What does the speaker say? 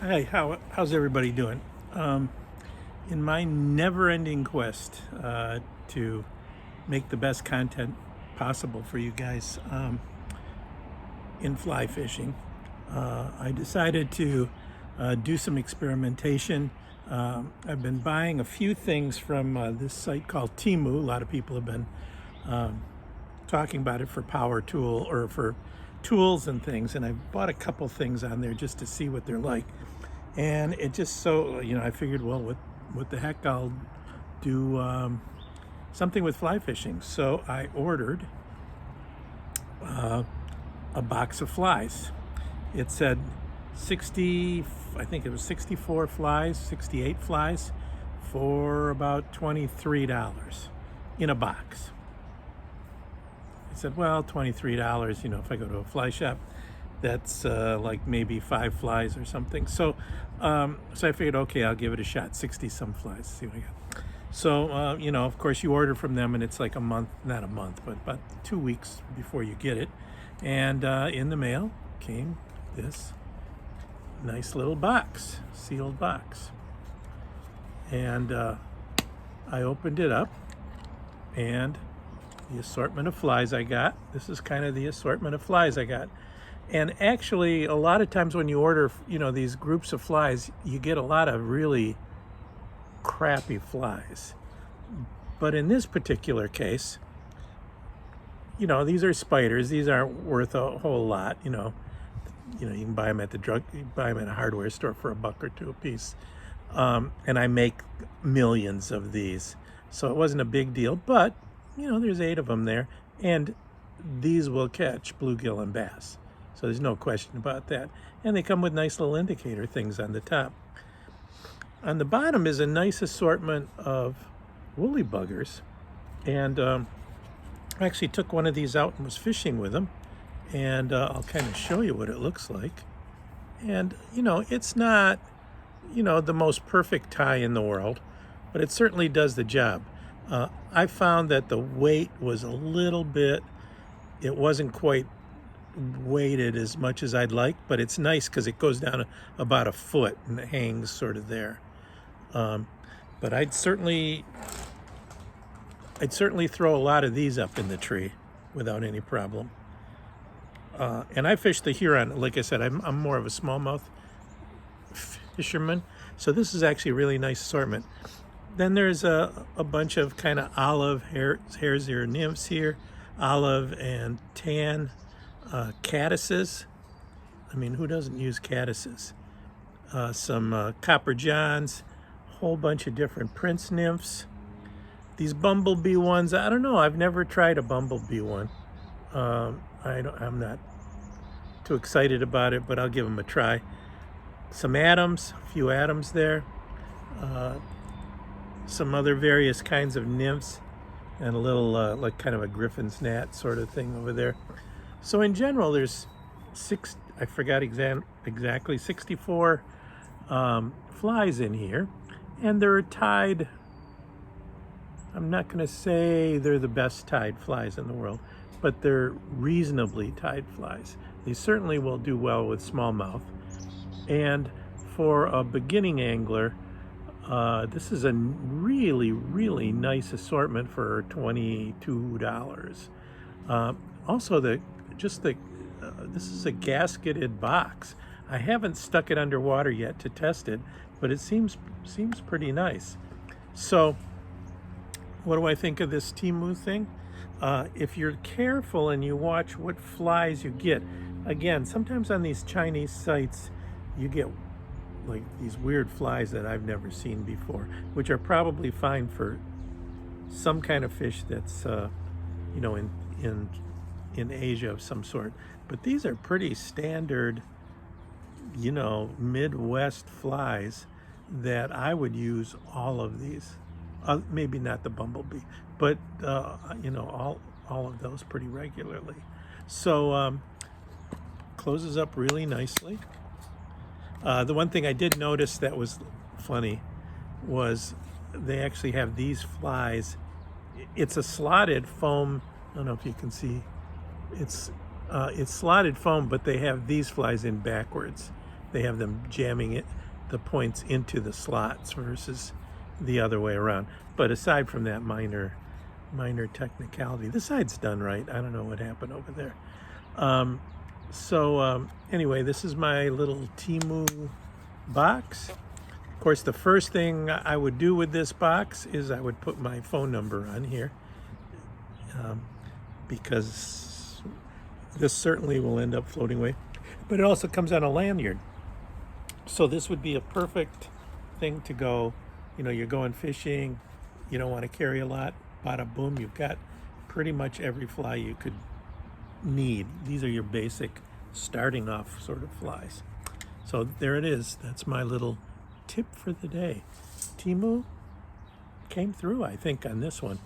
Hey, how's everybody doing? In my never-ending quest to make the best content possible for you guys in fly fishing, I decided to do some experimentation. I've been buying a few things from this site called Temu. A lot of people have been talking about it for power tool or for tools and things, and I bought a couple things on there just to see what they're like. And it just so, I figured, well, what the heck, I'll do something with fly fishing. So I ordered a box of flies. It said 60, I think it was 64 flies, 68 flies for about $23 in a box. I said, well, $23, if I go to a fly shop, that's like maybe 5 flies or something. So so I figured, okay, I'll give it a shot. 60 some flies, see what I got. So of course you order from them and it's like a month, not a month, but about 2 weeks before you get it. And in the mail came this nice little box, sealed box. And I opened it up, and the assortment of flies I got. This is kind of the assortment of flies I got. And actually, a lot of times when you order, these groups of flies, you get a lot of really crappy flies. But in this particular case, these are spiders. These aren't worth a whole lot. You can buy them at you buy them at a hardware store for $1 or $2 a piece. And I make millions of these, so it wasn't a big deal. But there's 8 of them there, and these will catch bluegill and bass. So there's no question about that. And they come with nice little indicator things on the top. On the bottom is a nice assortment of woolly buggers. And I actually took one of these out and was fishing with them. And I'll kind of show you what it looks like. And, it's not, the most perfect tie in the world, but it certainly does the job. I found that the weight was a little bit, it wasn't quite weighted as much as I'd like, but it's nice because it goes down about a foot and it hangs sort of there. But I'd certainly throw a lot of these up in the tree without any problem. And I fish the Huron. Like I said, I'm more of a smallmouth fisherman, so this is actually a really nice assortment. Then there's a bunch of kind of olive hare's ear nymphs here, olive and tan caddises. I mean, who doesn't use caddises? Some copper johns, a whole bunch of different prince nymphs. These bumblebee ones, I don't know. I've never tried a bumblebee one. I'm not too excited about it, but I'll give them a try. Some Adams, a few Adams there. Some other various kinds of nymphs, and a little like kind of a griffin's gnat sort of thing over there. So in general, there's I forgot exactly 64 flies in here, and they're tied. I'm not going to say they're the best tied flies in the world, but they're reasonably tied flies. They certainly will do well with smallmouth. And for a beginning angler, this is a really, really nice assortment for $22. Also, this is a gasketed box. I haven't stuck it underwater yet to test it, but it seems pretty nice. So, what do I think of this Temu thing? If you're careful and you watch what flies you get, again, sometimes on these Chinese sites, you get like these weird flies that I've never seen before, which are probably fine for some kind of fish that's in Asia of some sort. But these are pretty standard, Midwest flies that I would use all of these. Maybe not the bumblebee, but all of those pretty regularly. So closes up really nicely. The one thing I did notice that was funny was they actually have these flies. It's a slotted foam. I don't know if you can see. It's slotted foam, but they have these flies in backwards. they have them jamming the points into the slots versus the other way around. But aside from that minor technicality, the side's done right. I don't know what happened over there. Anyway, this is my little Temu box. Of course, the first thing I would do with this box is I would put my phone number on here, because this certainly will end up floating away. But it also comes on a lanyard. So this would be a perfect thing to go, you're going fishing, you don't want to carry a lot, bada boom, you've got pretty much every fly you could need. These are your basic starting off sort of flies. So there it is. That's my little tip for the day. Temu came through, I think, on this one.